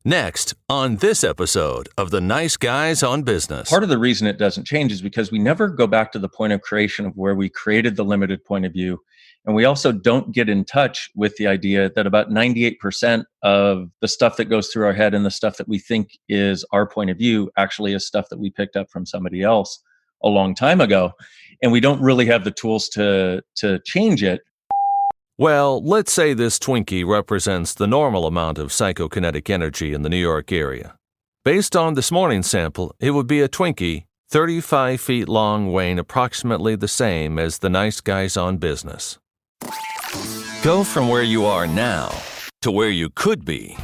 Next, on this episode of The Nice Guys on Business. Part of the reason it doesn't change is because we never go back to the point of creation of where we created the limited point of view. And we also don't get in touch with the idea that about 98% of the stuff that goes through our head and the stuff that we think is our point of view actually is stuff that we picked up from somebody else a long time ago. And we don't really have the tools to change it. Well, let's say this Twinkie represents the normal amount of psychokinetic energy in the New York area. Based on this morning's sample, it would be a Twinkie 35 feet long, weighing approximately the same as the Nice Guys on Business. Go from where you are now to where you could be.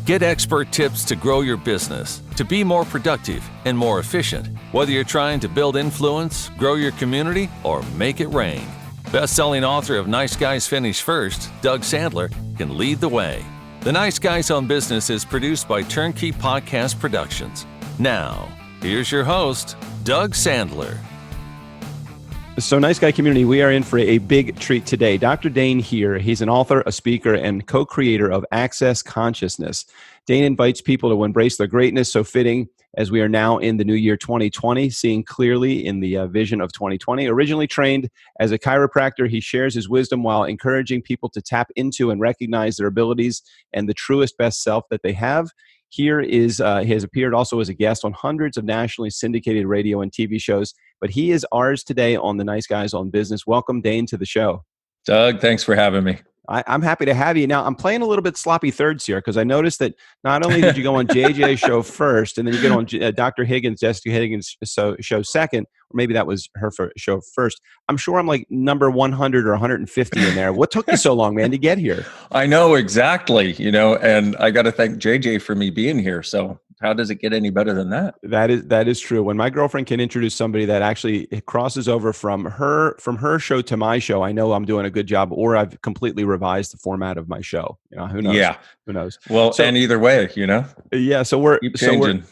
Get expert tips to grow your business, to be more productive and more efficient, whether you're trying to build influence, grow your community, or make it rain. Best-selling author of Nice Guys Finish First, Doug Sandler, can lead the way. The Nice Guys on Business is produced by Turnkey Podcast Productions. Now, here's your host, Doug Sandler. So, Nice Guy community, we are in for a big treat today. Dr. Dain Heer, he's an author, a speaker, and co-creator of Access Consciousness. Dain invites people to embrace their greatness, so fitting as we are now in the new year 2020, seeing clearly in the vision of 2020. Originally trained as a chiropractor, he shares his wisdom while encouraging people to tap into and recognize their abilities and the truest best self that they have. Here is, he has appeared also as a guest on hundreds of nationally syndicated radio and TV shows, but he is ours today on the Nice Guys on Business. Welcome, Dain, to the show. Doug, thanks for having me. I'm happy to have you. Now, I'm playing a little bit sloppy thirds here because I noticed that not only did you go on JJ's show first, and then you get on Dr. Higgins, Jessica Higgins' show second, or maybe that was her show first. I'm sure I'm like number 100 or 150 in there. What took you so long, man, to get here? I know, exactly. And I got to thank JJ for me being here. So how does it get any better than that? That is true. When my girlfriend can introduce somebody that actually crosses over from her show to my show, I know I'm doing a good job, or I've completely revised the format of my show. Who knows? Yeah. Who knows? Well, and either way, Yeah. So keep changing.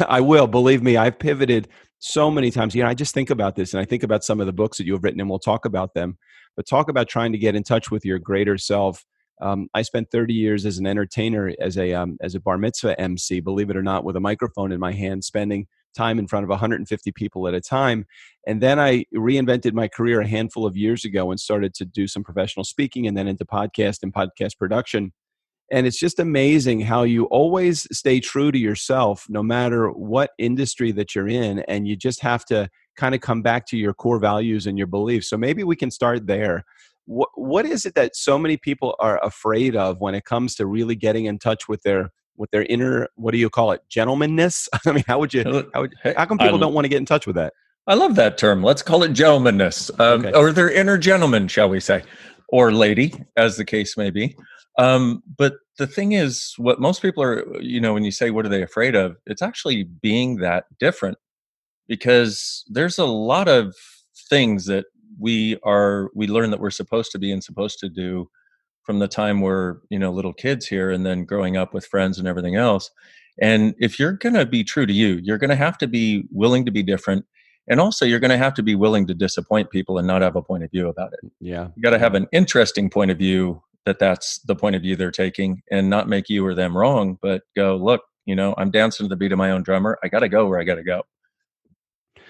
I will. Believe me, I've pivoted so many times. I just think about this, and I think about some of the books that you have written, and we'll talk about them. But talk about trying to get in touch with your greater self. I spent 30 years as an entertainer, as a bar mitzvah MC, believe it or not, with a microphone in my hand, spending time in front of 150 people at a time. And then I reinvented my career a handful of years ago and started to do some professional speaking, and then into podcast and podcast production. And it's just amazing how you always stay true to yourself, no matter what industry that you're in. And you just have to kind of come back to your core values and your beliefs. So maybe we can start there. What is it that so many people are afraid of when it comes to really getting in touch with their inner, what do you call it, gentlemanness? I mean, how come people don't want to get in touch with that? I love that term. Let's call it gentlemanness, Okay. or their inner gentleman, shall we say, or lady, as the case may be. But the thing is, what most people are, when you say, what are they afraid of? It's actually being that different, because there's a lot of things that we learn that we're supposed to be and supposed to do from the time we're, little kids here, and then growing up with friends and everything else. And if you're going to be true to you, you're going to have to be willing to be different. And also you're going to have to be willing to disappoint people and not have a point of view about it. Yeah. You got to have an interesting point of view, that's the point of view they're taking, and not make you or them wrong, but go, look, I'm dancing to the beat of my own drummer. I got to go where I got to go.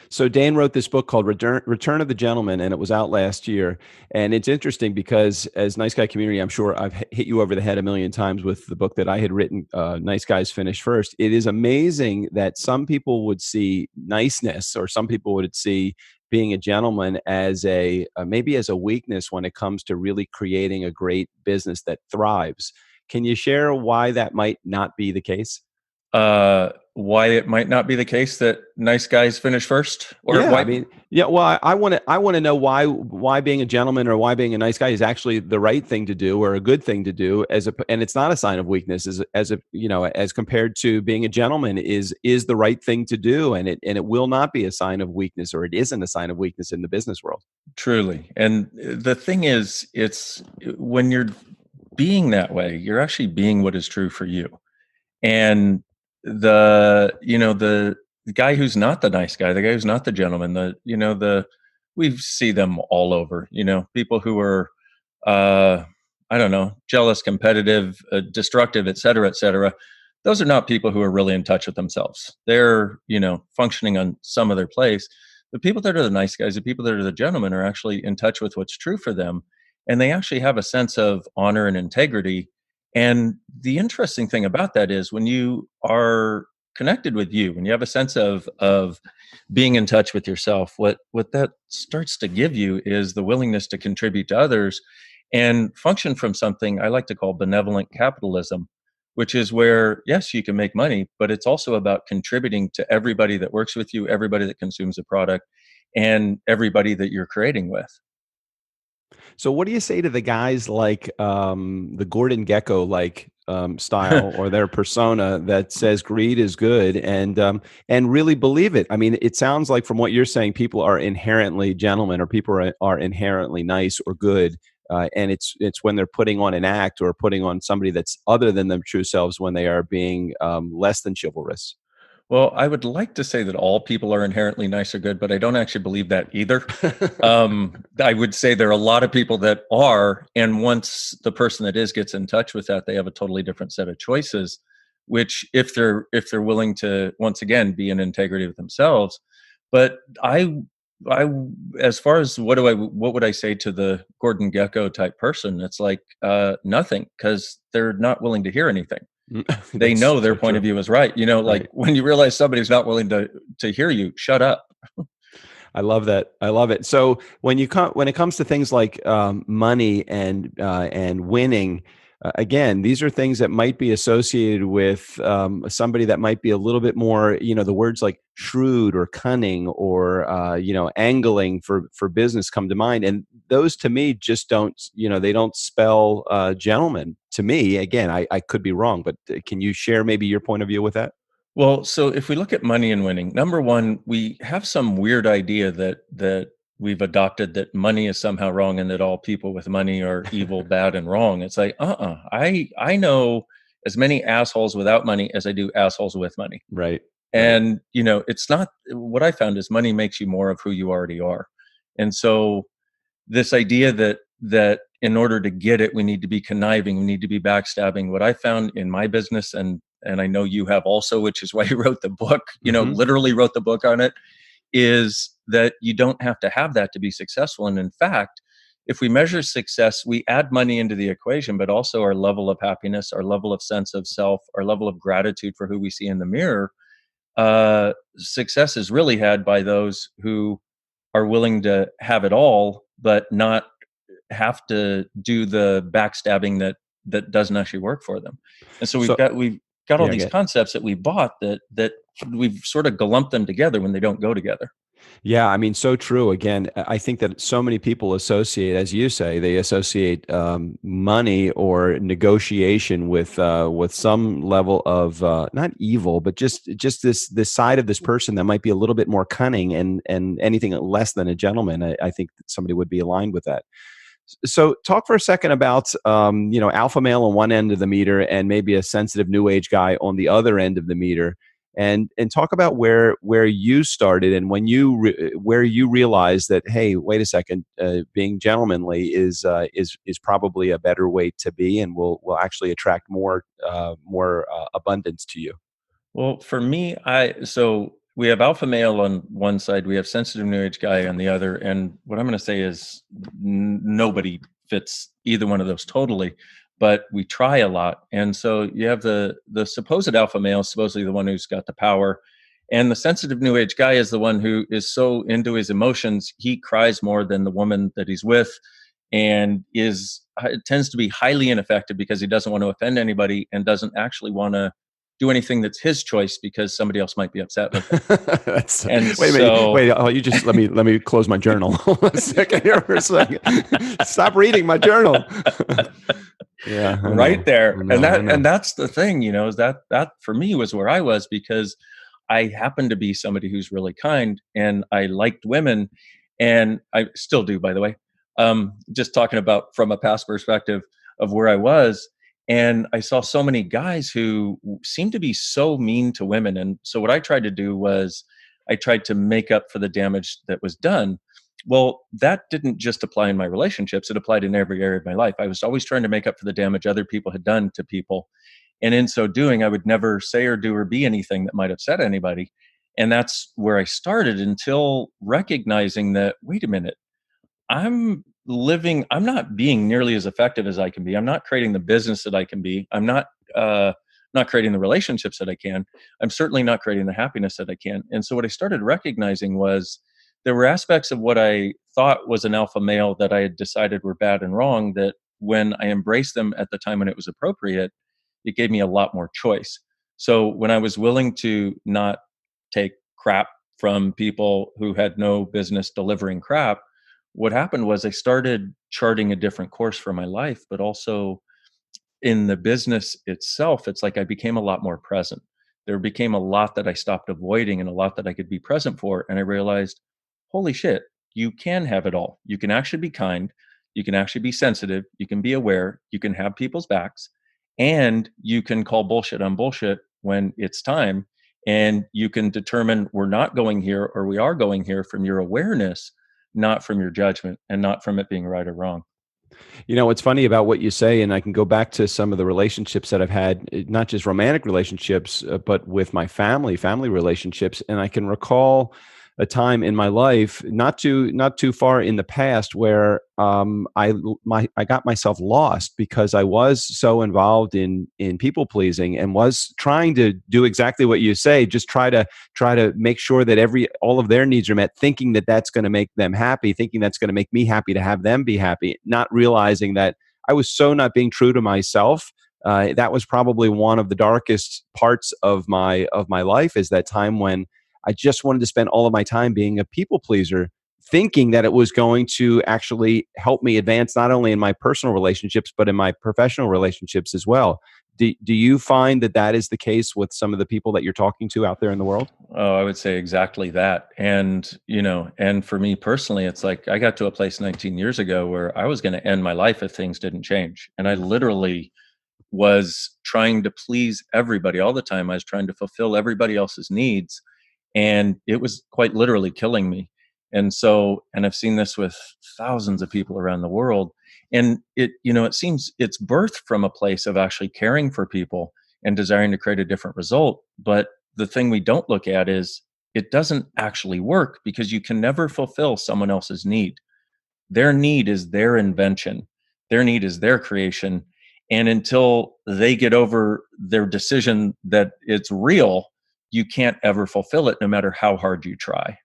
So Dain wrote this book called Return of the Gentleman, and it was out last year. And it's interesting because as Nice Guy community, I'm sure I've hit you over the head a million times with the book that I had written, Nice Guys Finish First. It is amazing that some people would see niceness, or some people would see being a gentleman as maybe as a weakness when it comes to really creating a great business that thrives. Can you share why that might not be the case? Why it might not be the case that nice guys finish first? Or yeah, why? Well, I want to know why being a gentleman or why being a nice guy is actually the right thing to do, or a good thing to do, and it's not a sign of weakness, as compared to being a gentleman is the right thing to do, and it will not be a sign of weakness, or it isn't a sign of weakness in the business world. Truly. And the thing is, it's when you're being that way, you're actually being what is true for you. And the guy who's not the nice guy, the guy who's not the gentleman, we see them all over, people who are, jealous, competitive, destructive, et cetera, et cetera. those are not people who are really in touch with themselves. They're, functioning on some other place. The people that are the nice guys, the people that are the gentlemen, are actually in touch with what's true for them. And they actually have a sense of honor and integrity. And the interesting thing about that is when you are connected with you, when you have a sense of being in touch with yourself, what that starts to give you is the willingness to contribute to others and function from something I like to call benevolent capitalism, which is where, yes, you can make money, but it's also about contributing to everybody that works with you, everybody that consumes a product, and everybody that you're creating with. So what do you say to the guys like the Gordon Gekko style or their persona that says greed is good and really believe it? I mean, it sounds like from what you're saying, people are inherently gentlemen or people are inherently nice or good. And it's when they're putting on an act or putting on somebody that's other than their true selves when they are being less than chivalrous. Well, I would like to say that all people are inherently nice or good, but I don't actually believe that either. I would say there are a lot of people that are, and once the person that is gets in touch with that, they have a totally different set of choices. Which, if they're willing to once again be in integrity with themselves, but I, as far as what would I say to the Gordon Gekko type person? It's like nothing, because they're not willing to hear anything. They know their point of view is right. Like when you realize somebody's not willing to hear you, shut up. I love that. I love it. So when it comes to things like money and winning, again, these are things that might be associated with somebody that might be a little bit more, the words like shrewd or cunning or angling for business come to mind, and those to me just don't, they don't spell gentleman to me. Again, I could be wrong, but can you share maybe your point of view with that? Well, so if we look at money and winning, number one, we have some weird idea that we've adopted that money is somehow wrong and that all people with money are evil, bad, and wrong. It's like, I know as many assholes without money as I do assholes with money. Right. And it's not, what I found is money makes you more of who you already are. And so this idea that in order to get it, we need to be conniving, we need to be backstabbing. What I found in my business, and I know you have also, which is why you wrote the book, literally wrote the book on it, is that you don't have to have that to be successful. And in fact, if we measure success, we add money into the equation, but also our level of happiness, our level of sense of self, our level of gratitude for who we see in the mirror. Success is really had by those who are willing to have it all, but not have to do the backstabbing that doesn't actually work for them. And so we've got all these concepts that we bought that we've sort of lumped them together when they don't go together. Yeah, I mean, so true. Again, I think that so many people associate, as you say, they associate money or negotiation with some level of not evil, but just this side of this person that might be a little bit more cunning and anything less than a gentleman. I think that somebody would be aligned with that. So talk for a second about, alpha male on one end of the meter and maybe a sensitive new age guy on the other end of the meter, and talk about where you started and when where you realized that, hey, wait a second, being gentlemanly is probably a better way to be and will actually attract more abundance to you. Well, for me, so we have alpha male on one side, we have sensitive new age guy on the other, and what I'm going to say is nobody fits either one of those totally, but we try a lot. And so you have the supposed alpha male, supposedly the one who's got the power, and the sensitive new age guy is the one who is so into his emotions, he cries more than the woman that he's with, and tends to be highly ineffective because he doesn't want to offend anybody and doesn't actually want to do anything that's his choice because somebody else might be upset with him. Wait a minute. Wait. Oh, you just let me close my journal a second here for a second. Stop reading my journal. Yeah, right there. And that's the thing, is that for me was where I was, because I happened to be somebody who's really kind and I liked women, and I still do, by the way. Just talking about from a past perspective of where I was. And I saw so many guys who seemed to be so mean to women. And so what I tried to do was I tried to make up for the damage that was done. Well, that didn't just apply in my relationships. It applied in every area of my life. I was always trying to make up for the damage other people had done to people. And in so doing, I would never say or do or be anything that might upset anybody. And that's where I started, until recognizing that, wait a minute, I'm not being nearly as effective as I can be. I'm not creating the business that I can be. I'm not creating the relationships that I can. I'm certainly not creating the happiness that I can. And so what I started recognizing was there were aspects of what I thought was an alpha male that I had decided were bad and wrong, that when I embraced them at the time when it was appropriate, it gave me a lot more choice. So when I was willing to not take crap from people who had no business delivering crap, what happened was I started charting a different course for my life, but also in the business itself, it's like I became a lot more present. There became a lot that I stopped avoiding and a lot that I could be present for. And I realized, holy shit, you can have it all. You can actually be kind. You can actually be sensitive. You can be aware. You can have people's backs. And you can call bullshit on bullshit when it's time. And you can determine we're not going here or we are going here from your awareness, not from your judgment, and not from it being right or wrong. You know, what's funny about what you say, and I can go back to some of the relationships that I've had, not just romantic relationships, but with my family relationships. And I can recall a time in my life, not too far in the past, where I got myself lost because I was so involved in people pleasing and was trying to do exactly what you say, just try to make sure that all of their needs are met, thinking that that's going to make them happy, thinking that's going to make me happy to have them be happy, not realizing that I was so not being true to myself. That was probably one of the darkest parts of my life, is that time when I just wanted to spend all of my time being a people pleaser, thinking that it was going to actually help me advance not only in my personal relationships, but in my professional relationships as well. Do you find that that is the case with some of the people that you're talking to out there in the world? Oh, I would say exactly that. And, and for me personally, it's like I got to a place 19 years ago where I was going to end my life if things didn't change. And I literally was trying to please everybody all the time. I was trying to fulfill everybody else's needs. And it was quite literally killing me. And I've seen this with thousands of people around the world. And it seems it's birthed from a place of actually caring for people and desiring to create a different result. But the thing we don't look at is it doesn't actually work, because you can never fulfill someone else's need. Their need is their invention. Their need is their creation. And until they get over their decision that it's real, you can't ever fulfill it no matter how hard you try.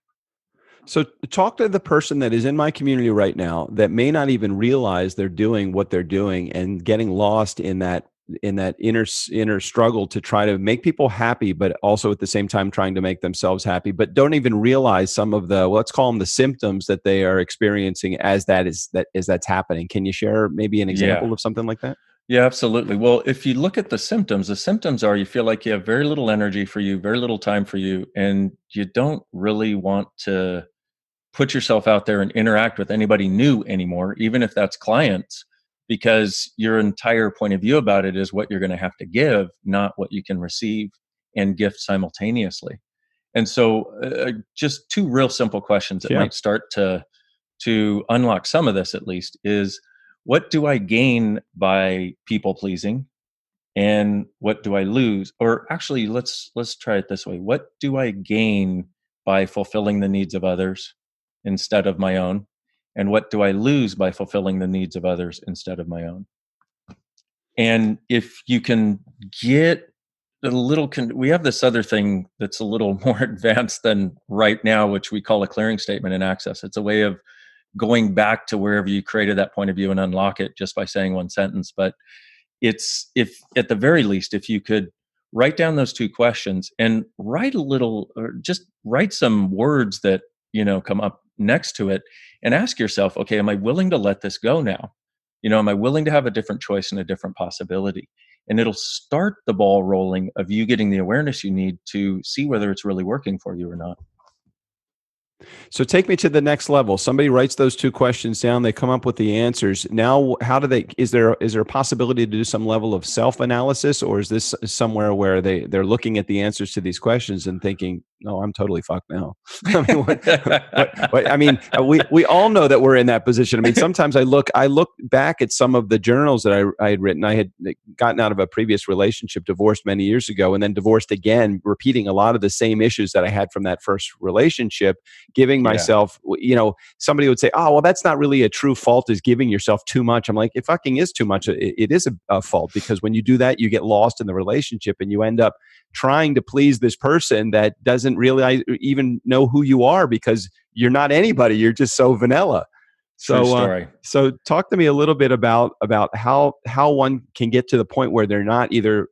So talk to the person that is in my community right now that may not even realize they're doing what they're doing and getting lost in that inner struggle to try to make people happy, but also at the same time trying to make themselves happy, but don't even realize some of the, well, let's call them the symptoms that they are experiencing as that's happening. Can you share maybe an example of something like that? Yeah, absolutely. Well, if you look at the symptoms are you feel like you have very little energy for you, very little time for you, and you don't really want to put yourself out there and interact with anybody new anymore, even if that's clients, because your entire point of view about it is what you're going to have to give, not what you can receive and gift simultaneously. And so, just two real simple questions that might start to unlock some of this, at least, is what do I gain by people pleasing, and what do I lose? Or actually, let's try it this way: what do I gain by fulfilling the needs of others instead of my own, and what do I lose by fulfilling the needs of others instead of my own? And if you can get a little, we have this other thing that's a little more advanced than right now, which we call a clearing statement in Access. It's a way of going back to wherever you created that point of view and unlock it just by saying one sentence. But it's, if at the very least, if you could write down those two questions and write a little, or just write some words that come up next to it, and ask yourself, okay, am I willing to let this go now? Am I willing to have a different choice and a different possibility? And it'll start the ball rolling of you getting the awareness you need to see whether it's really working for you or not. So take me to the next level. Somebody writes those two questions down. They come up with the answers. Now, how do they? Is there a possibility to do some level of self-analysis, or is this somewhere where they're looking at the answers to these questions and thinking, no, I'm totally fucked now. I mean, I mean, we all know that we're in that position. I mean, sometimes I look back at some of the journals that I had written. I had gotten out of a previous relationship, divorced many years ago, and then divorced again, repeating a lot of the same issues that I had from that first relationship, giving myself, somebody would say, oh, well, that's not really a true fault, is giving yourself too much. I'm like, it fucking is too much. It is a fault, because when you do that, you get lost in the relationship and you end up trying to please this person that doesn't really even know who you are, because you're not anybody. You're just so vanilla. True story. So talk to me a little bit about how one can get to the point where they're not either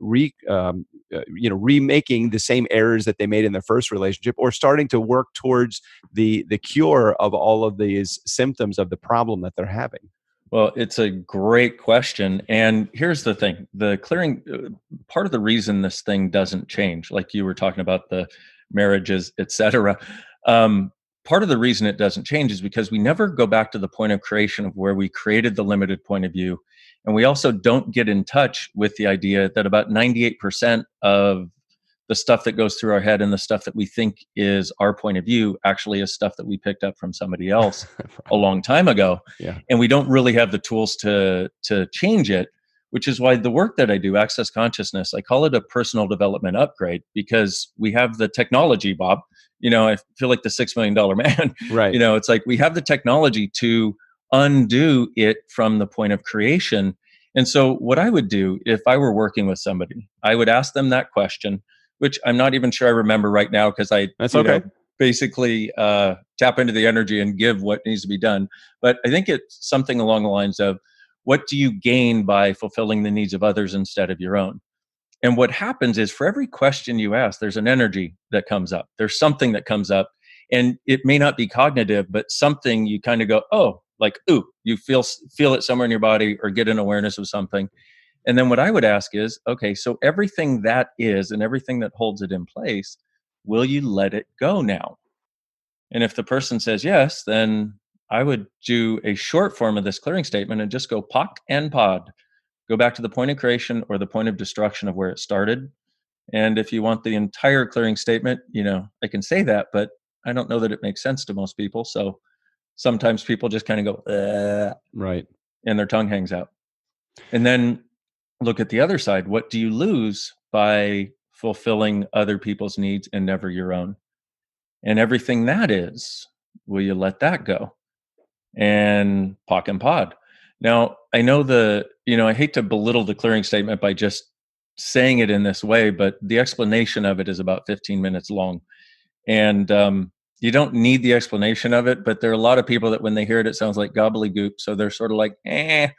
remaking the same errors that they made in their first relationship, or starting to work towards the cure of all of these symptoms of the problem that they're having. Well, it's a great question. And here's the thing, the clearing, part of the reason this thing doesn't change, like you were talking about the marriages, et cetera, part of the reason it doesn't change is because we never go back to the point of creation of where we created the limited point of view. And we also don't get in touch with the idea that about 98% of the stuff that goes through our head and the stuff that we think is our point of view actually is stuff that we picked up from somebody else a long time ago. Yeah. And we don't really have the tools to change it, which is why the work that I do, Access Consciousness, I call it a personal development upgrade, because we have the technology, Bob. I feel like the $6 million man. Right. It's like we have the technology to undo it from the point of creation. And so what I would do if I were working with somebody, I would ask them that question, which I'm not even sure I remember right now, because I basically tap into the energy and give what needs to be done. But I think it's something along the lines of, what do you gain by fulfilling the needs of others instead of your own? And what happens is, for every question you ask, there's an energy that comes up. There's something that comes up, and it may not be cognitive, but something you kind of go, oh, like, ooh, you feel it somewhere in your body, or get an awareness of something. And then what I would ask is, okay, so everything that is and everything that holds it in place, will you let it go now? And if the person says yes, then I would do a short form of this clearing statement and just go POC and POD. Go back to the point of creation or the point of destruction of where it started. And if you want the entire clearing statement, I can say that, but I don't know that it makes sense to most people. So sometimes people just kind of go, right, and their tongue hangs out. And then look at the other side. What do you lose by fulfilling other people's needs and never your own? And everything that is, will you let that go? And POC and POD. Now, I know I hate to belittle the clearing statement by just saying it in this way, but the explanation of it is about 15 minutes long. And you don't need the explanation of it, but there are a lot of people that when they hear it, it sounds like gobbledygook. So they're sort of like, eh.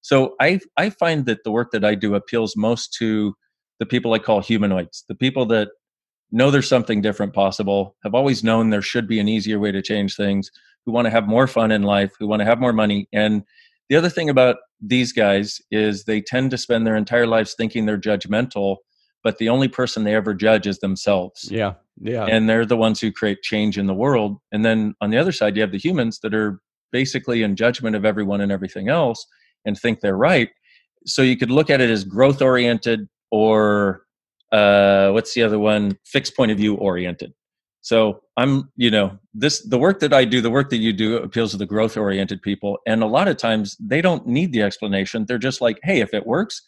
So I find that the work that I do appeals most to the people I call humanoids, the people that know there's something different possible, have always known there should be an easier way to change things, who want to have more fun in life, who want to have more money. And the other thing about these guys is they tend to spend their entire lives thinking they're judgmental, but the only person they ever judge is themselves. Yeah. Yeah. And they're the ones who create change in the world. And then on the other side, you have the humans that are basically in judgment of everyone and everything else and think they're right. So you could look at it as growth oriented, or what's the other one? Fixed point of view oriented. So the work that I do, the work that you do appeals to the growth oriented people. And a lot of times they don't need the explanation. They're just like, hey, if it works,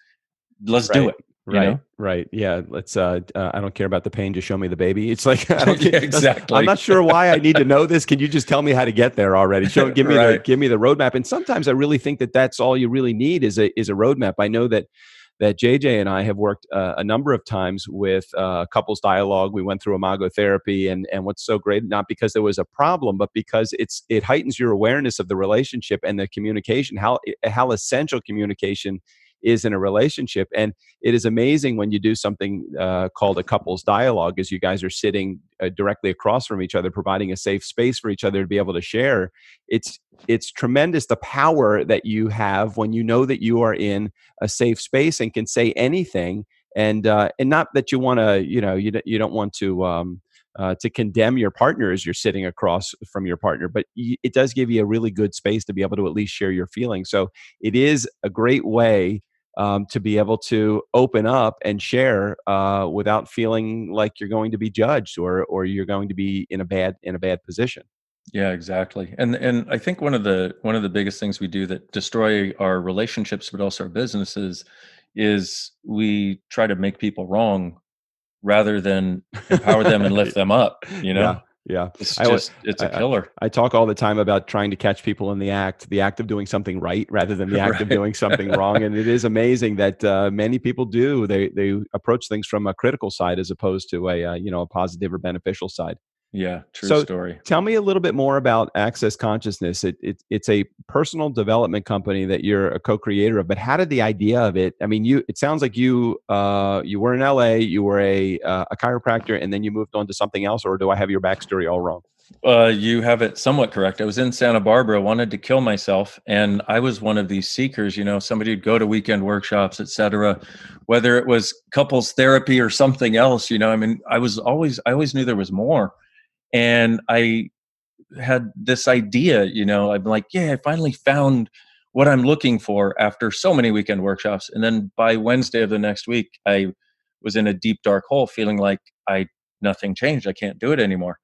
let's do it. Right. Yeah. Let's, I don't care about the pain. Just show me the baby. It's like, exactly. I'm not sure why I need to know this. Can you just tell me how to get there already? Give me the roadmap. And sometimes I really think that that's all you really need is a roadmap. I know that JJ and I have worked a number of times with couples dialogue. We went through imago therapy, and what's so great, not because there was a problem, but because it heightens your awareness of the relationship and the communication, how essential communication is in a relationship. And it is amazing when you do something called a couples dialogue, as you guys are sitting directly across from each other, providing a safe space for each other to be able to share. It's tremendous, the power that you have when you know that you are in a safe space and can say anything, and not that you want to, you don't want to condemn your partner as you're sitting across from your partner, but it does give you a really good space to be able to at least share your feelings. So it is a great way to be able to open up and share without feeling like you're going to be judged or you're going to be in a bad position. Yeah, exactly. And I think one of the biggest things we do that destroy our relationships, but also our businesses, is we try to make people wrong rather than empower them and lift them up. Yeah, yeah. I, al- It's a I killer. I talk all the time about trying to catch people in the act of doing something right rather than the act of Right. doing something wrong. And it is amazing that many people do. They approach things from a critical side as opposed to a positive or beneficial side. Yeah, true So story. tell me a little bit more about Access Consciousness. It's a personal development company that you're a co-creator of, but how did the idea of it? I mean, it sounds like you were in LA, you were a chiropractor, and then you moved on to something else, or do I have your backstory all wrong? You have it somewhat correct. I was in Santa Barbara, wanted to kill myself, and I was one of these seekers. Somebody would go to weekend workshops, etc. Whether it was couples therapy or something else. I mean, I always knew there was more, and I had this idea. I'm like, yeah, I finally found what I'm looking for after so many weekend workshops, and then by Wednesday of the next week, I was in a deep dark hole, feeling like nothing changed. I can't do it anymore.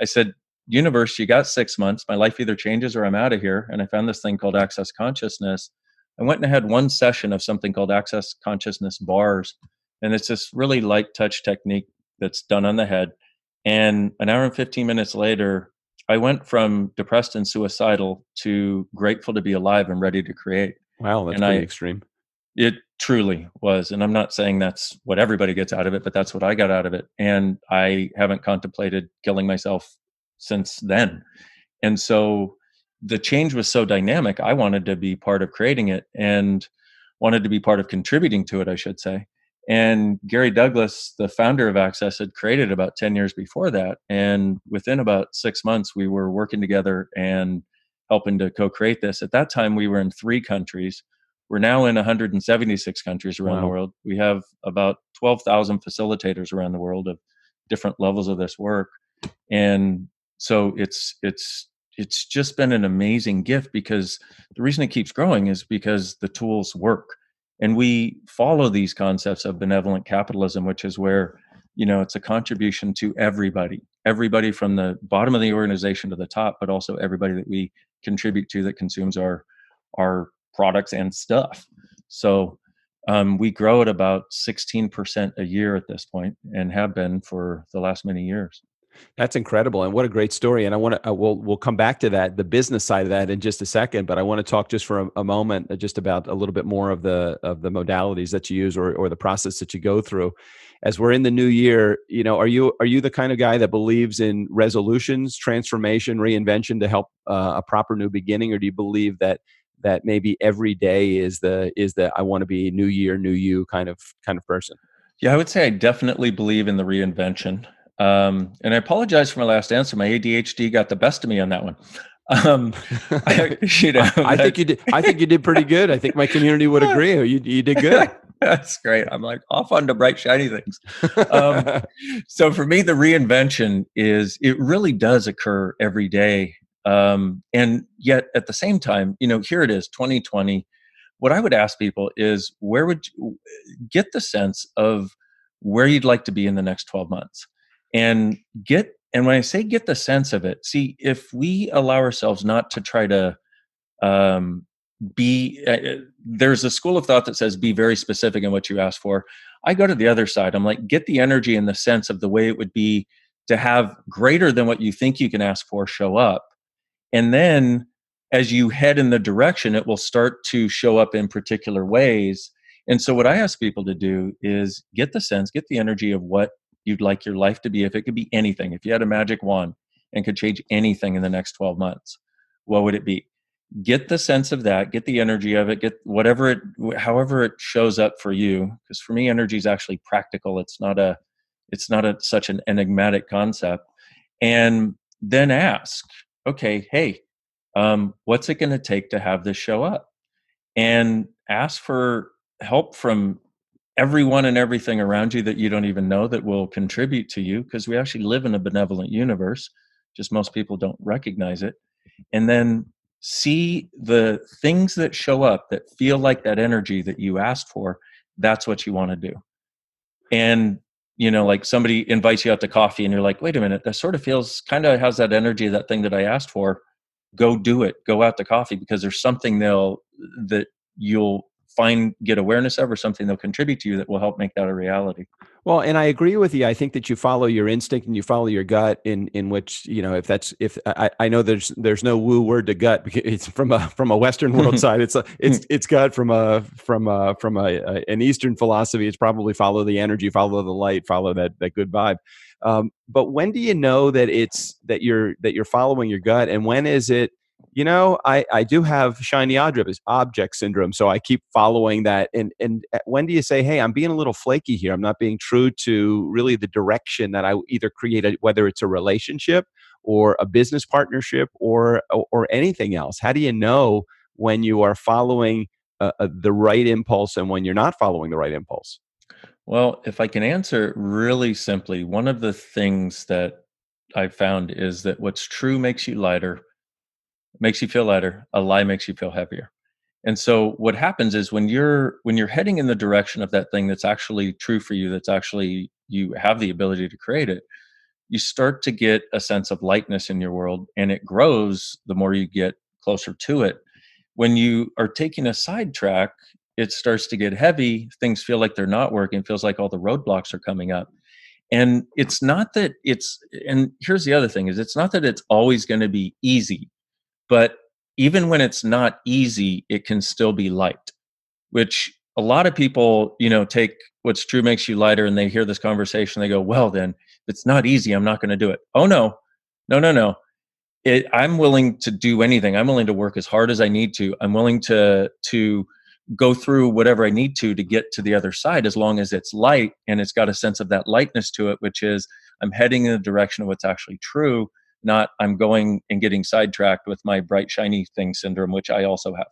I said, universe, you got 6 months. My life either changes or I'm out of here. And I found this thing called Access Consciousness. I went and had one session of something called Access Consciousness bars. And it's this really light touch technique that's done on the head. And an hour and 15 minutes later, I went from depressed and suicidal to grateful to be alive and ready to create. Wow, that's And pretty extreme. it truly was. And I'm not saying that's what everybody gets out of it, but that's what I got out of it. And I haven't contemplated killing myself since then. And so the change was so dynamic. I wanted to be part of creating it and wanted to be part of contributing to it, I should say. And Gary Douglas, the founder of Access, had created about 10 years before that. And within about 6 months, we were working together and helping to co-create this. At that time, we were in 3 countries. We're now in 176 countries around the Wow. world. We have about 12,000 facilitators around the world of different levels of this work. And so it's just been an amazing gift, because the reason it keeps growing is because the tools work. And we follow these concepts of benevolent capitalism, which is where, it's a contribution to everybody from the bottom of the organization to the top, but also everybody that we contribute to that consumes our products and stuff. So we grow at about 16% a year at this point, and have been for the last many years. That's incredible, and what a great story. And I want to we'll come back to that, the business side of that, in just a second. But I want to talk just for a moment, just about a little bit more of the modalities that you use, or the process that you go through. As we're in the new year, are you the kind of guy that believes in resolutions, transformation, reinvention to help a proper new beginning, or do you believe that maybe every day is the I want to be new year, new you kind of person? Yeah, I would say I definitely believe in the reinvention. And I apologize for my last answer. My ADHD got the best of me on that one. Um, I think you did. I think you did pretty good. I think my community would agree. You did good. That's great. I'm like off on the bright, shiny things. Um, so for me, the reinvention it really does occur every day. And yet at the same time, here it is, 2020. What I would ask people is, where would you get the sense of where you'd like to be in the next 12 months? And when I say get the sense of it, see, if we allow ourselves not to try to um, there's a school of thought that says be very specific in what you ask for. I go to the other side. I'm like, get the energy and the sense of the way it would be to have greater than what you think you can ask for show up. And then as you head in the direction, it will start to show up in particular ways. And so what I ask people to do is get the sense, get the energy of what you'd like your life to be. If it could be anything, if you had a magic wand and could change anything in the next 12 months, what would it be? Get the sense of that, get the energy of it, get however it shows up for you. Because for me, energy is actually practical. It's not such an enigmatic concept. And then ask, okay, hey, what's it going to take to have this show up? And ask for help from everyone and everything around you that you don't even know that will contribute to you, because we actually live in a benevolent universe. Just most people don't recognize it. And then see the things that show up that feel like that energy that you asked for. That's what you want to do. And, like somebody invites you out to coffee and you're like, wait a minute, that sort of feels kind of has that energy, that thing that I asked for. Go do it. Go out to coffee, because there's something that you'll get awareness of, or something they'll contribute to you that will help make that a reality. Well, and I agree with you. I think that you follow your instinct and you follow your gut in which, if I know there's no woo word to gut, because it's from a Western world side. It's gut from an Eastern philosophy. It's probably follow the energy, follow the light, follow that good vibe. But when do you know that you're following your gut, and when is it? I do have shiny object syndrome, so I keep following that. And when do you say, hey, I'm being a little flaky here. I'm not being true to really the direction that I either created, whether it's a relationship or a business partnership or anything else. How do you know when you are following the right impulse and when you're not following the right impulse? Well, if I can answer really simply, one of the things that I've found is that what's true makes you lighter, makes you feel lighter. A lie makes you feel heavier. And so what happens is when you're heading in the direction of that thing that's actually true for you, that's actually you have the ability to create it, you start to get a sense of lightness in your world, and it grows the more you get closer to it. When you are taking a sidetrack, it starts to get heavy. Things feel like they're not working. It feels like all the roadblocks are coming up. And it's not that and here's the other thing is, it's not that it's always going to be easy, but even when it's not easy, it can still be light, which a lot of people, take what's true makes you lighter, and they hear this conversation. They go, well, then if it's not easy, I'm not going to do it. Oh, no, no, no, no. I'm willing to do anything. I'm willing to work as hard as I need to. I'm willing to go through whatever I need to get to the other side, as long as it's light and it's got a sense of that lightness to it, which is I'm heading in the direction of what's actually true, not I'm going and getting sidetracked with my bright, shiny thing syndrome, which I also have.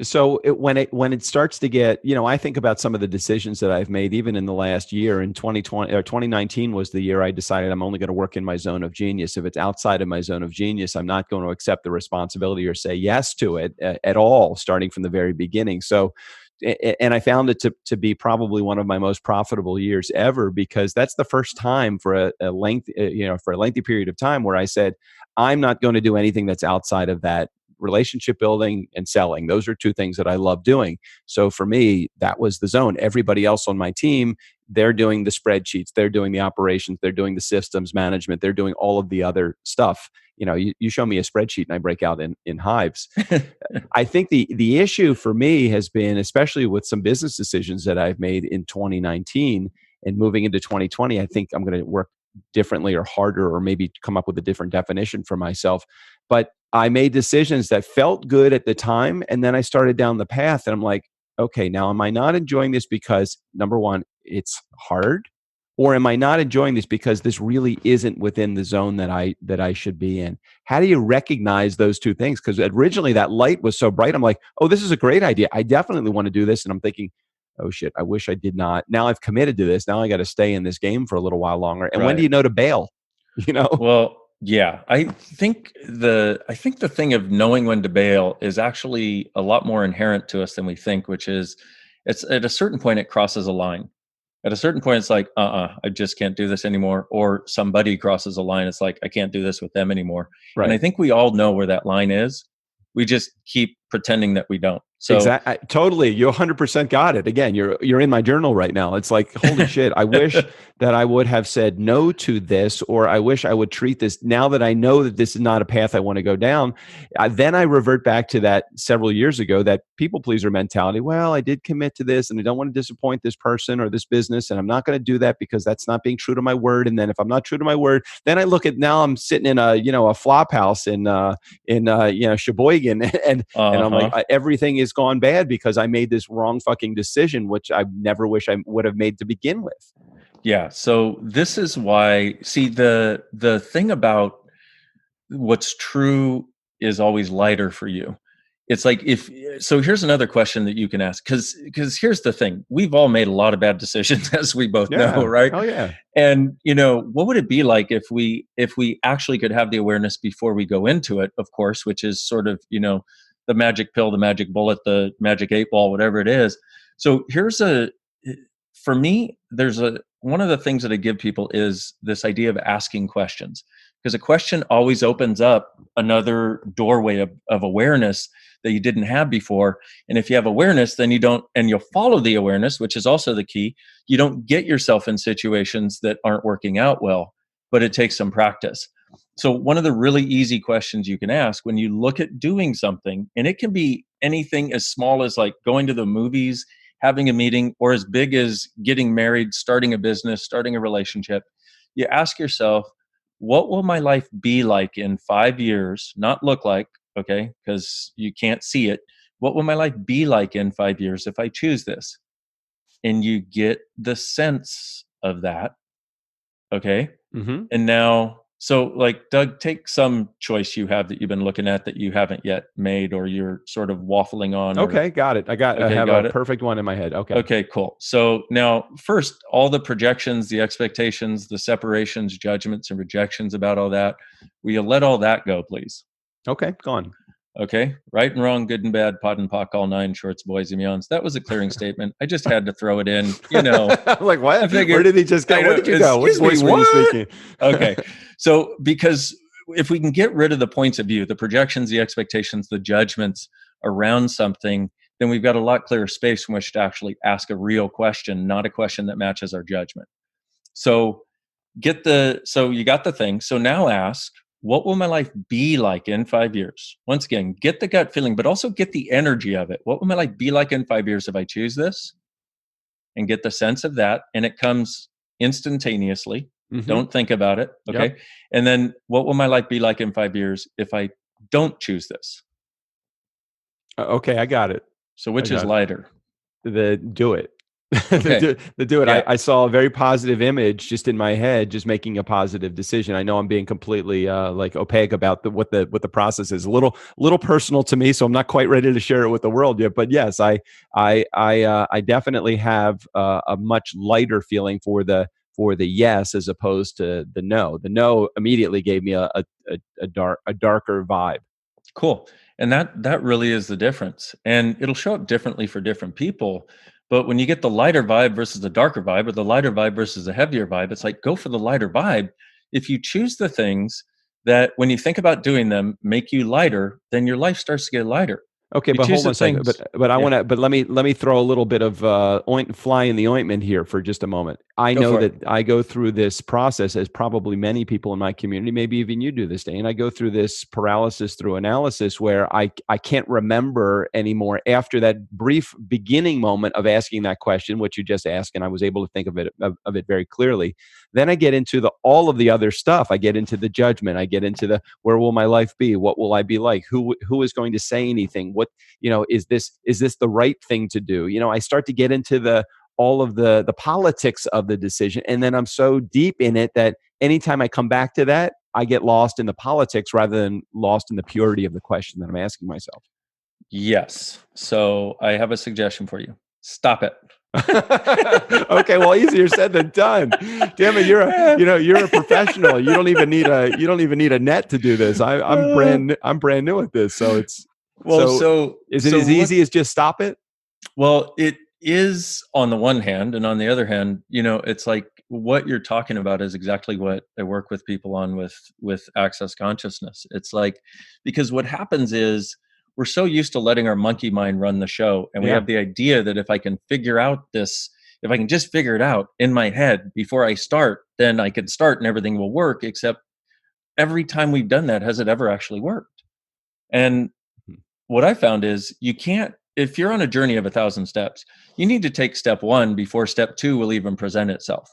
So when it starts to get, I think about some of the decisions that I've made, even in the last year. In 2020 or 2019 was the year I decided I'm only going to work in my zone of genius. If it's outside of my zone of genius, I'm not going to accept the responsibility or say yes to it at all, starting from the very beginning. So, and I found it to be probably one of my most profitable years ever, because that's the first time for a lengthy period of time where I said, I'm not going to do anything that's outside of that. Relationship building and selling, those are two things that I love doing. So for me, that was the zone. Everybody else on my team, they're doing the spreadsheets, they're doing the operations, they're doing the systems management, they're doing all of the other stuff. You show me a spreadsheet and I break out in hives. I think the issue for me has been, especially with some business decisions that I've made in 2019 and moving into 2020, I think I'm going to work differently or harder, or maybe come up with a different definition for myself. But I made decisions that felt good at the time, and then I started down the path, and I'm like, okay, now am I not enjoying this because, number one, it's hard, or am I not enjoying this because this really isn't within the zone that I should be in? How do you recognize those two things? Because originally that light was so bright, I'm like, oh, this is a great idea. I definitely want to do this, and I'm thinking, oh shit, I wish I did not. Now I've committed to this. Now I got to stay in this game for a little while longer. And when do you know to bail? Well, yeah, I think the thing of knowing when to bail is actually a lot more inherent to us than we think, which is it's at a certain point it crosses a line. At a certain point it's like, I just can't do this anymore. Or somebody crosses a line, it's like, I can't do this with them anymore. Right. And I think we all know where that line is. We just keep pretending that we don't. So exactly, totally, you 100% got it. Again, you're in my journal right now. It's like, holy shit, I wish that I would have said no to this, or I wish I would treat this, now that I know that this is not a path I want to go down. Then I revert back to that several years ago, that people pleaser mentality. Well, I did commit to this, and I don't want to disappoint this person or this business, and I'm not going to do that because that's not being true to my word. And then if I'm not true to my word, then I look at, now I'm sitting in a flop house in Sheboygan, and I'm like, everything is gone bad because I made this wrong fucking decision, which I never wish I would have made to begin with. Yeah. So this is why, see, the thing about what's true is always lighter for you it's like so here's another question that you can ask, because here's the thing. We've all made a lot of bad decisions, as we both know, right? Oh yeah. And what would it be like if we actually could have the awareness before we go into it, of course, which is sort of, the magic pill, the magic bullet, the magic 8-ball, whatever it is. So for me, one of the things that I give people is this idea of asking questions, because a question always opens up another doorway of awareness that you didn't have before. And if you have awareness, then you'll follow the awareness, which is also the key. You don't get yourself in situations that aren't working out well, but it takes some practice. So one of the really easy questions you can ask when you look at doing something, and it can be anything as small as like going to the movies, having a meeting, or as big as getting married, starting a business, starting a relationship, you ask yourself, what will my life be like in 5 years? Not look like, okay, because you can't see it. What will my life be like in 5 years if I choose this? And you get the sense of that, okay? Mm-hmm. And now, so like, Doug, take some choice you have that you've been looking at that you haven't yet made, or you're sort of waffling on. Okay, got it. I have a perfect one in my head. Okay. Okay, cool. So now, first, all the projections, the expectations, the separations, judgments, and rejections about all that, will you let all that go, please? Okay, go on. Okay, right and wrong, good and bad, pot and pock, all nine, shorts, boys, and meows. That was a clearing statement. I just had to throw it in. I'm like, what? Where did he just go? Where did you go? Which voice were you speaking? Okay, so because if we can get rid of the points of view, the projections, the expectations, the judgments around something, then we've got a lot clearer space from which to actually ask a real question, not a question that matches our judgment. So you got the thing. So now ask, what will my life be like in 5 years? Once again, get the gut feeling, but also get the energy of it. What will my life be like in 5 years if I choose this? And get the sense of that. And it comes instantaneously. Mm-hmm. Don't think about it. Okay. Yep. And then what will my life be like in 5 years if I don't choose this? Okay, I got it. So which is lighter? The do it. Okay. the do it. Yeah. I saw a very positive image just in my head, just making a positive decision. I know I'm being completely like opaque about what the process is. A little personal to me, so I'm not quite ready to share it with the world yet. But yes, I definitely have a much lighter feeling for the yes as opposed to the no. The no immediately gave me a darker vibe. Cool. And that really is the difference. And it'll show up differently for different people. But when you get the lighter vibe versus the darker vibe, or the lighter vibe versus the heavier vibe, it's like, go for the lighter vibe. If you choose the things that when you think about doing them make you lighter, then your life starts to get lighter. Okay, but hold on a second. But I want to. But let me throw a little bit of fly in the ointment here for just a moment. I know that I go through this process, as probably many people in my community, maybe even you do this, Dain. I go through this paralysis through analysis where I can't remember anymore after that brief beginning moment of asking that question, which you just asked, and I was able to think of it very clearly. Then I get into all of the other stuff. I get into the judgment. I get into the where will my life be? What will I be like? Who is going to say anything? What, is this the right thing to do? I start to get into all of the politics of the decision, and then I'm so deep in it that anytime I come back to that, I get lost in the politics rather than lost in the purity of the question that I'm asking myself. Yes. So I have a suggestion for you. Stop it. Okay, well, easier said than done. Damn it, you're a professional. You don't even need a net to do this. I'm brand new at this, so it's is it as easy as just stop it? Well, it is on the one hand, and on the other hand, it's like what you're talking about is exactly what I work with people on with access consciousness. It's like, because what happens is we're so used to letting our monkey mind run the show, and we have the idea that if I can just figure it out in my head before I start, then I can start and everything will work. Except every time we've done that, has it ever actually worked? And what I found is you can't, if you're on a journey of 1,000 steps, you need to take step 1 before step 2 will even present itself,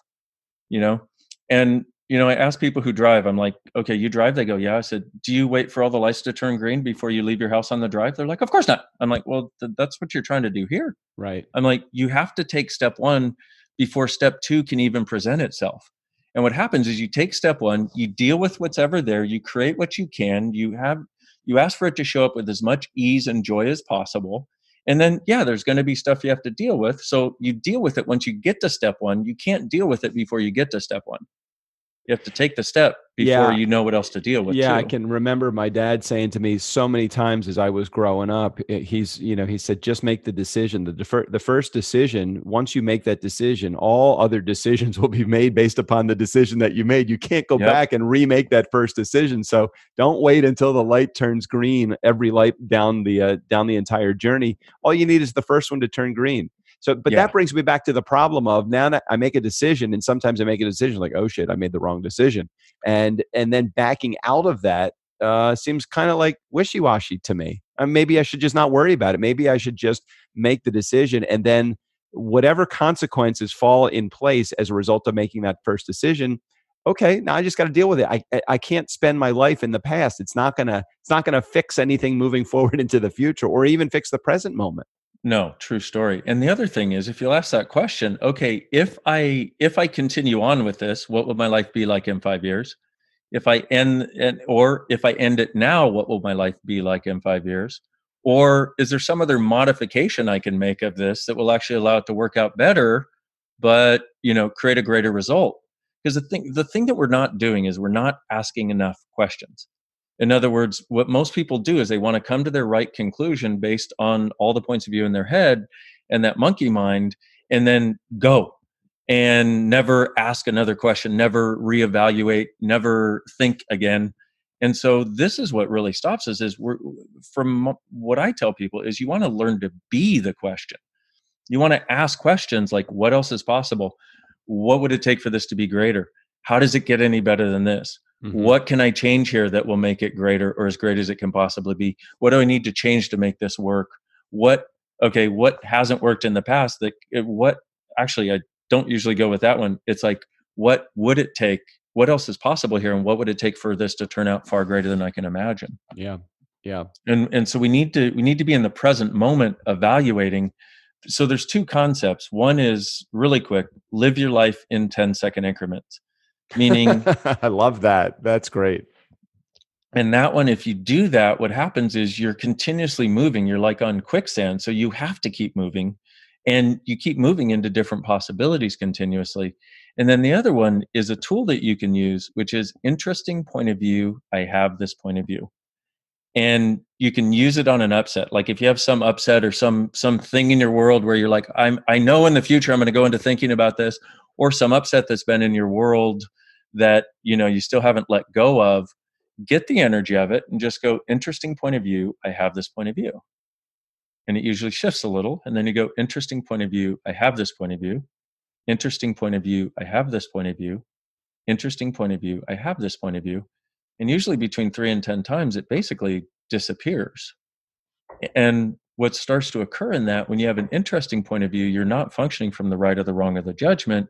And, I ask people who drive, I'm like, okay, you drive? They go, yeah. I said, do you wait for all the lights to turn green before you leave your house on the drive? They're like, of course not. I'm like, well, that's what you're trying to do here. Right. I'm like, you have to take step 1 before step 2 can even present itself. And what happens is you take step 1, you deal with what's ever there, you create what you can, you You ask for it to show up with as much ease and joy as possible. And then, yeah, there's going to be stuff you have to deal with. So you deal with it once you get to step one. You can't deal with it before you get to step one. You have to take the step before Yeah. you know what else to deal with Yeah, I too. can remember my dad saying to me so many times as I was growing up, he said, just make the decision. The first decision, once you make that decision, all other decisions will be made based upon the decision that you made. You can't go Yep. back and remake that first decision. So don't wait until the light turns green, every light down the entire journey. All you need is the first one to turn green. So, but Yeah. that brings me back to the problem of now that I make a decision, and sometimes I make a decision like, oh shit, I made the wrong decision. And then backing out of that seems kind of like wishy-washy to me. Maybe I should just not worry about it. Maybe I should just make the decision, and then whatever consequences fall in place as a result of making that first decision, okay, now I just got to deal with it. I can't spend my life in the past. It's not gonna fix anything moving forward into the future, or even fix the present moment. No, true story. And the other thing is, if you'll ask that question, okay, if I continue on with this, what will my life be like in 5 years? If I or if I end it now, what will my life be like in 5 years? Or is there some other modification I can make of this that will actually allow it to work out better, but create a greater result? Because the thing that we're not doing is we're not asking enough questions. In other words, what most people do is they want to come to their right conclusion based on all the points of view in their head and that monkey mind, and then go and never ask another question, never reevaluate, never think again. And so this is what really stops us is from what I tell people is you want to learn to be the question. You want to ask questions like, what else is possible? What would it take for this to be greater? How does it get any better than this? Mhm. What can I change here that will make it greater or as great as it can possibly be? What do I need to change to make this work? What what hasn't worked in the past what actually I don't usually go with that one. It's like, what would it take? What else is possible here? And what would it take for this to turn out far greater than I can imagine? Yeah. Yeah. And so we need to be in the present moment evaluating. So there's two concepts. One is really quick, live your life in 10-second increments. Meaning, I love that. That's great. and that one, if you do that, what happens is you're continuously moving. You're like on quicksand. So you have to keep moving and you keep moving into different possibilities continuously. And then the other one is a tool that you can use, which is interesting point of view. I have this point of view. And you can use it on an upset. Like if you have some upset or something in your world where you're like, I know in the future I'm going to go into thinking about this, or some upset that's been in your world that you still haven't let go of, get the energy of it and just go, interesting point of view, I have this point of view. And it usually shifts a little. And then you go, interesting point of view, I have this point of view. Interesting point of view, I have this point of view. Interesting point of view, I have this point of view. And usually between 3 and 10 times, it basically disappears. And what starts to occur in that, when you have an interesting point of view, you're not functioning from the right or the wrong or the judgment.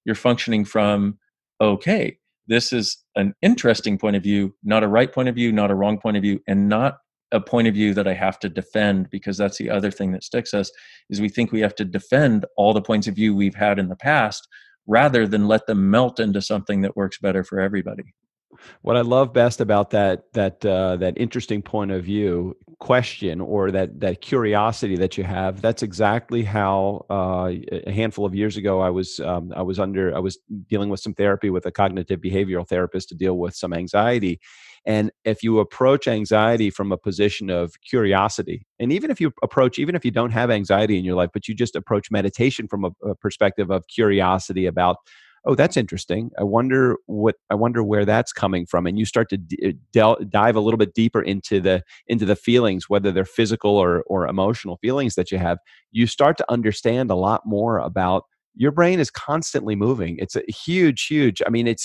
You're functioning from, okay, this is an interesting point of view, not a right point of view, not a wrong point of view, and not a point of view that I have to defend, because that's the other thing that sticks us, is we think we have to defend all the points of view we've had in the past rather than let them melt into something that works better for everybody. What I love best about that interesting point of view question, or that curiosity that you have, that's exactly how a handful of years ago I was dealing with some therapy with a cognitive behavioral therapist to deal with some anxiety. And if you approach anxiety from a position of curiosity, and even if you don't have anxiety in your life, but you just approach meditation from a perspective of curiosity about, oh, that's interesting. I wonder where that's coming from. And you start to dive a little bit deeper into the feelings, whether they're physical or emotional feelings that you have. You start to understand a lot more about your brain is constantly moving. It's a huge. I mean,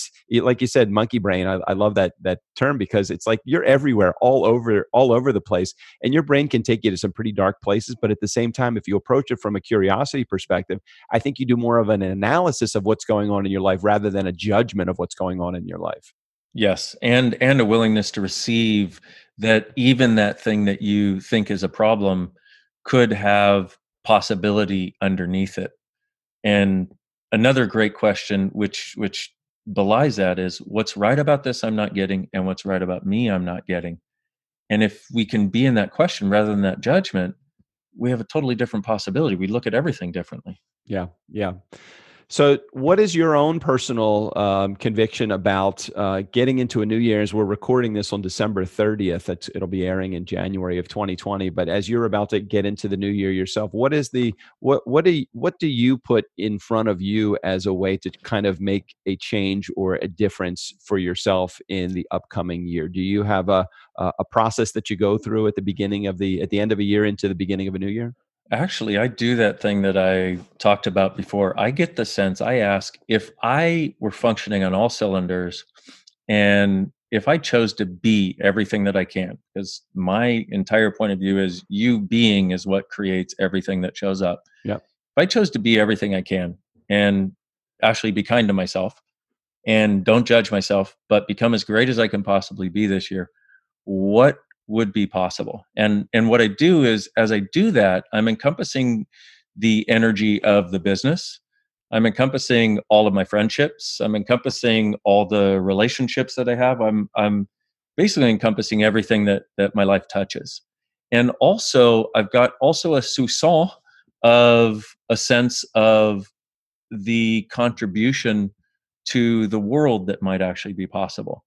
like you said, monkey brain. I love that term, because it's like you're everywhere, all over the place, and your brain can take you to some pretty dark places. But at the same time, if you approach it from a curiosity perspective, I think you do more of an analysis of what's going on in your life rather than a judgment of what's going on in your life. Yes, and a willingness to receive that even that thing that you think is a problem could have possibility underneath it. And another great question, which belies that, is what's right about this I'm not getting, and what's right about me I'm not getting. And if we can be in that question rather than that judgment, we have a totally different possibility. We look at everything differently. Yeah. Yeah. So, what is your own personal conviction about getting into a new year? As we're recording this on December 30th, it'll be airing in January of 2020. But as you're about to get into the new year yourself, what do you put in front of you as a way to kind of make a change or a difference for yourself in the upcoming year? Do you have a process that you go through at the end of a year into the beginning of a new year? Actually, I do that thing that I talked about before. I get the sense, I ask if I were functioning on all cylinders and if I chose to be everything that I can, because my entire point of view is you being is what creates everything that shows up. Yeah. If I chose to be everything I can and actually be kind to myself and don't judge myself, but become as great as I can possibly be this year, what would be possible? And what I do is, as I do that, I'm encompassing the energy of the business. I'm encompassing all of my friendships. I'm encompassing all the relationships that I have. I'm basically encompassing everything that my life touches. And also I've got also a soupçon of a sense of the contribution to the world that might actually be possible,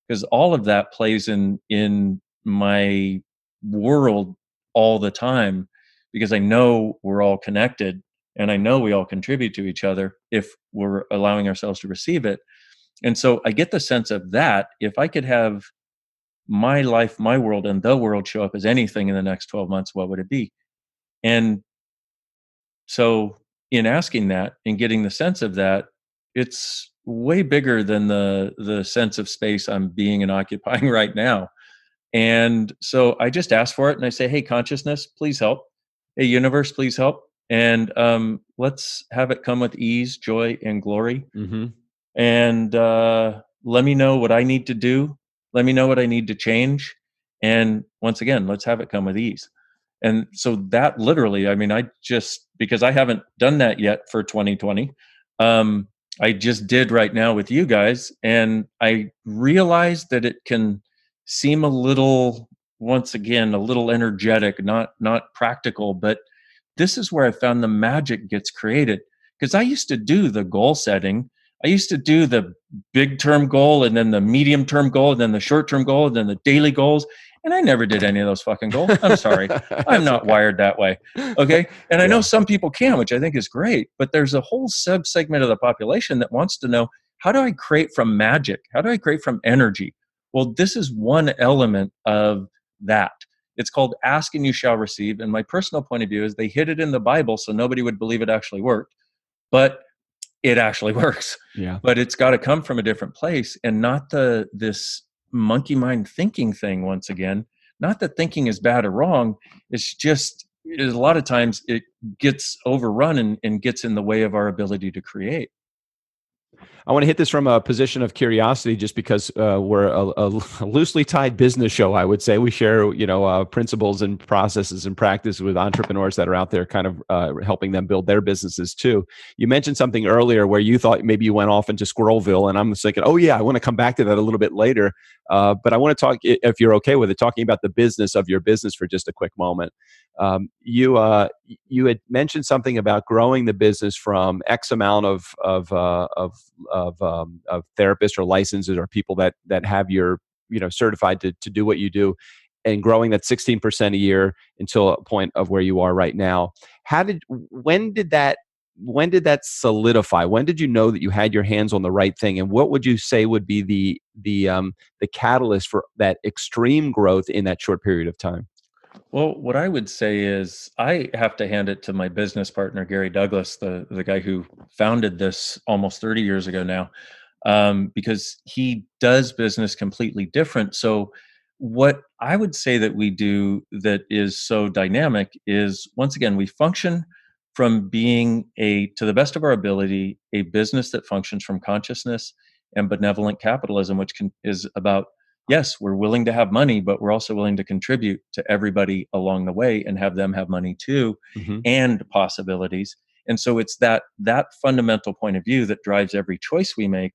because all of that plays in my world all the time, because I know we're all connected and I know we all contribute to each other if we're allowing ourselves to receive it. And so I get the sense of that if I could have my life, my world, and the world show up as anything in the next 12 months, what would it be? And so, in asking that and getting the sense of that, it's way bigger than the sense of space I'm being and occupying right now. And so I just ask for it and I say, "Hey, consciousness, please help. Hey, universe, please help. And let's have it come with ease, joy, and glory. Mm-hmm. And let me know what I need to do. Let me know what I need to change. And once again, let's have it come with ease." And so that literally, I mean, I just, because I haven't done that yet for 2020, um, I just did right now with you guys. And I realized that it can seem a little, once again, a little energetic, not practical, but this is where I found the magic gets created. Because I used to do the goal setting. I used to do the big term goal and then the medium term goal and then the short term goal and then the daily goals. And I never did any of those fucking goals. I'm sorry. I'm That's not okay. wired that way. Okay. And I know Yeah. some people can, which I think is great, but there's a whole sub segment of the population that wants to know, how do I create from magic? How do I create from energy? Well, this is one element of that. It's called ask and you shall receive. And my personal point of view is they hid it in the Bible so nobody would believe it actually worked. But it actually works. Yeah. But it's got to come from a different place and not this monkey mind thinking thing. Once again, not that thinking is bad or wrong. It's just a lot of times it gets overrun and gets in the way of our ability to create. I want to hit this from a position of curiosity, just because we're a loosely tied business show. I would say we share, principles and processes and practice with entrepreneurs that are out there, kind of helping them build their businesses too. You mentioned something earlier where you thought maybe you went off into Squirrelville, and I'm thinking, oh yeah, I want to come back to that a little bit later. But I want to talk, if you're okay with it, talking about the business of your business for just a quick moment. You had mentioned something about growing the business from X amount of therapists or licenses or people that have your certified to do what you do, and growing that 16% a year until a point of where you are right now. When did that solidify? When did you know that you had your hands on the right thing? And what would you say would be the catalyst for that extreme growth in that short period of time? Well, what I would say is I have to hand it to my business partner, Gary Douglas, the guy who founded this almost 30 years ago now, because he does business completely different. So, what I would say that we do that is so dynamic is, once again, we function from being to the best of our ability, a business that functions from consciousness and benevolent capitalism, which is about, yes, we're willing to have money, but we're also willing to contribute to everybody along the way and have them have money too, Mm-hmm. and possibilities. And so it's that fundamental point of view that drives every choice we make.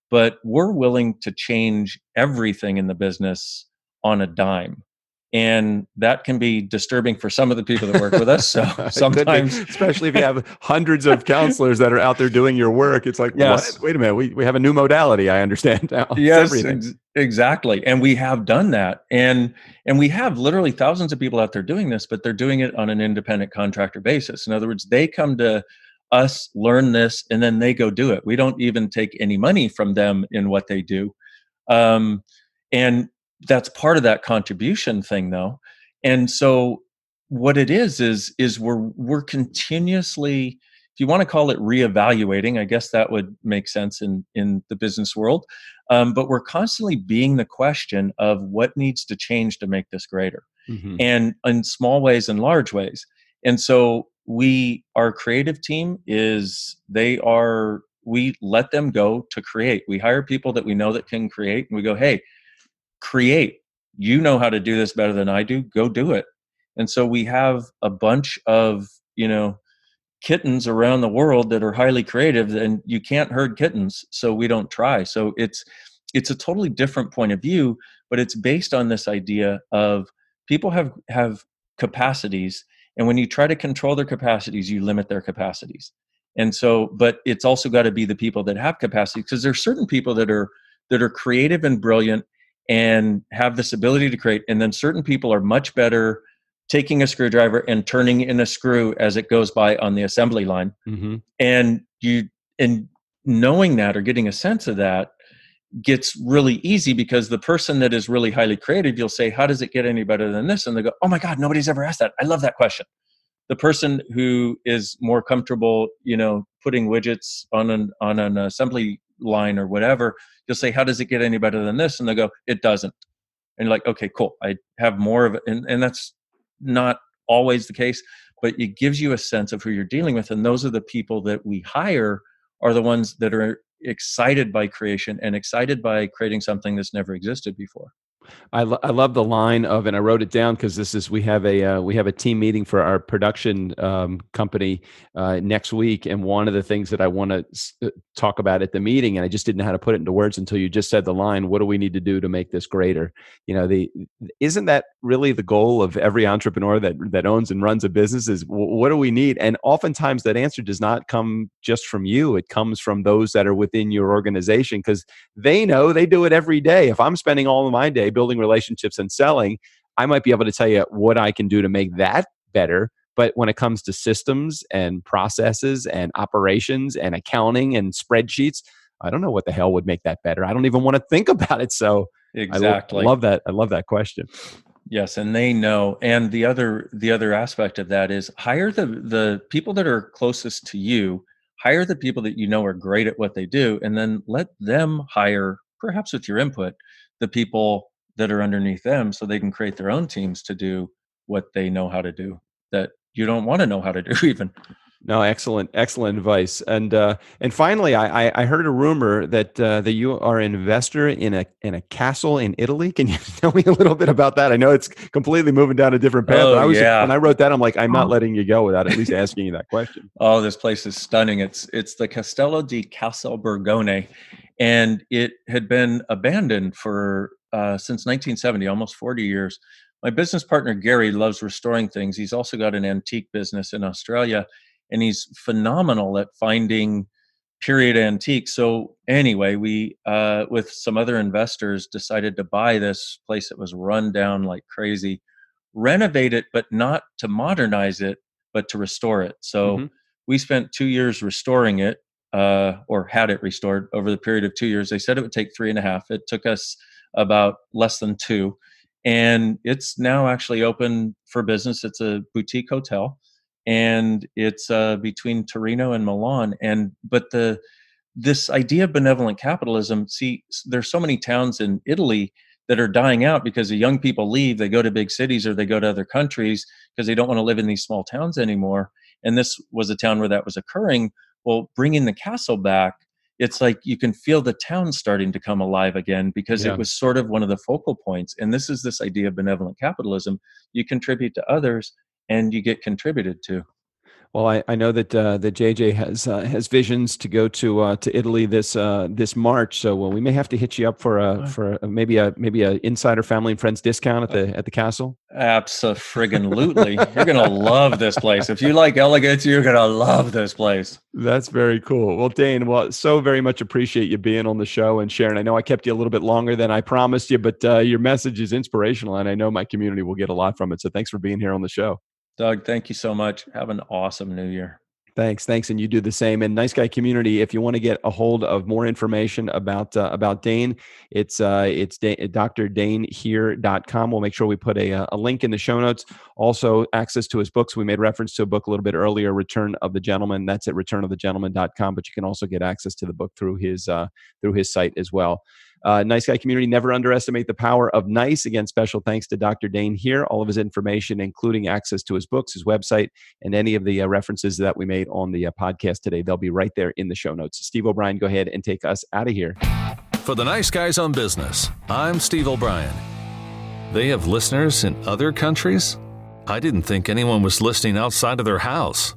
But we're willing to change everything in the business on a dime. And that can be disturbing for some of the people that work with us. So sometimes, especially if you have hundreds of counselors that are out there doing your work, it's like, yes, what? Wait a minute, we have a new modality. I understand now. It's yes, everything. exactly. And we have done that. And we have literally thousands of people out there doing this, but they're doing it on an independent contractor basis. In other words, they come to us, learn this, and then they go do it. We don't even take any money from them in what they do. And that's part of that contribution thing, though. And so what it is we're continuously, if you want to call it reevaluating, I guess that would make sense in the business world. But we're constantly being the question of what needs to change to make this greater, and in small ways and large ways. And so our creative team we let them go to create. We hire people that we know that can create, and we go, hey, create. You know how to do this better than I do. Go do it. And so we have a bunch of, kittens around the world that are highly creative, and you can't herd kittens, so we don't try. So it's a totally different point of view, but it's based on this idea of people have capacities, and when you try to control their capacities, you limit their capacities. And so, but it's also got to be the people that have capacity, because there's certain people that are creative and brilliant and have this ability to create, and then certain people are much better taking a screwdriver and turning in a screw as it goes by on the assembly line. And knowing that, or getting a sense of that, gets really easy, because the person that is really highly creative, you'll say, how does it get any better than this? And they go, oh my God, nobody's ever asked that. I love that question. The person who is more comfortable, putting widgets on an assembly line or whatever, you'll say, how does it get any better than this? And they go, it doesn't. And you're like, okay, cool. I have more of it. And that's not always the case, but it gives you a sense of who you're dealing with. And those are the people that we hire, are the ones that are excited by creation and excited by creating something that's never existed before. I love the line of, and I wrote it down because we have a team meeting for our production company next week, and one of the things that I want to talk about at the meeting, and I just didn't know how to put it into words until you just said the line, what do we need to do to make this greater? Isn't that really the goal of every entrepreneur that owns and runs a business? Is what do we need? And oftentimes that answer does not come just from you. It comes from those that are within your organization, because they know, they do it every day. If I'm spending all of my day building relationships and selling, I might be able to tell you what I can do to make that better. But when it comes to systems and processes and operations and accounting and spreadsheets, I don't know what the hell would make that better. I don't even want to think about it. So exactly. I love that. I love that question. Yes, and they know. And the other aspect of that is hire the people that are closest to you. Hire the people that you know are great at what they do, and then let them hire, perhaps with your input, the people that are underneath them, so they can create their own teams to do what they know how to do that you don't want to know how to do even. No, excellent advice. And finally, I heard a rumor that you are an investor in a castle in Italy. Can you tell me a little bit about that? I know it's completely moving down a different path. But when I wrote that, I'm like, I'm not letting you go without at least asking you that question. Oh, this place is stunning. It's the Castello di Castelbergone, and it had been abandoned for since 1970, almost 40 years. My business partner Gary loves restoring things. He's also got an antique business in Australia, and he's phenomenal at finding period antiques. So anyway, we with some other investors decided to buy this place that was run down like crazy, renovate it, but not to modernize it, but to restore it. So we spent 2 years restoring it, or had it restored over the period of 2 years. They said it would take 3.5. It took us about less than 2. And it's now actually open for business. It's a boutique hotel, and it's between Torino and Milan. But this idea of benevolent capitalism, see, there's so many towns in Italy that are dying out because the young people leave, they go to big cities or they go to other countries because they don't want to live in these small towns anymore. And this was a town where that was occurring. Well, bringing the castle back, it's like you can feel the town starting to come alive again, because it was sort of one of the focal points. And this is this idea of benevolent capitalism. You contribute to others and you get contributed to. Well, I know that that JJ has visions to go to Italy this March, so we may have to hit you up maybe a insider family and friends discount at the castle. Abso-friggin-lutely. You're gonna love this place. If you like elegance, you're gonna love this place. That's very cool. Well, Dain, so very much appreciate you being on the show and sharing. I know I kept you a little bit longer than I promised you, but your message is inspirational, and I know my community will get a lot from it. So thanks for being here on the show. Doug, thank you so much. Have an awesome new year. Thanks, and you do the same. And Nice Guy community, if you want to get a hold of more information about Dain, it's drdainheer.com. We'll make sure we put a link in the show notes. Also, access to his books. We made reference to a book a little bit earlier, Return of the Gentleman. That's at returnofthegentleman.com. But you can also get access to the book through his site as well. Nice Guy community, never underestimate the power of nice. Again, special thanks to Dr. Dain Heer. All of his information, including access to his books, his website, and any of the references that we made on the podcast today, they'll be right there in the show notes. Steve O'Brien, go ahead and take us out of here. For the Nice Guys on Business, I'm Steve O'Brien. They have listeners in other countries? I didn't think anyone was listening outside of their house.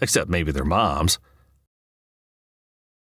Except maybe their moms.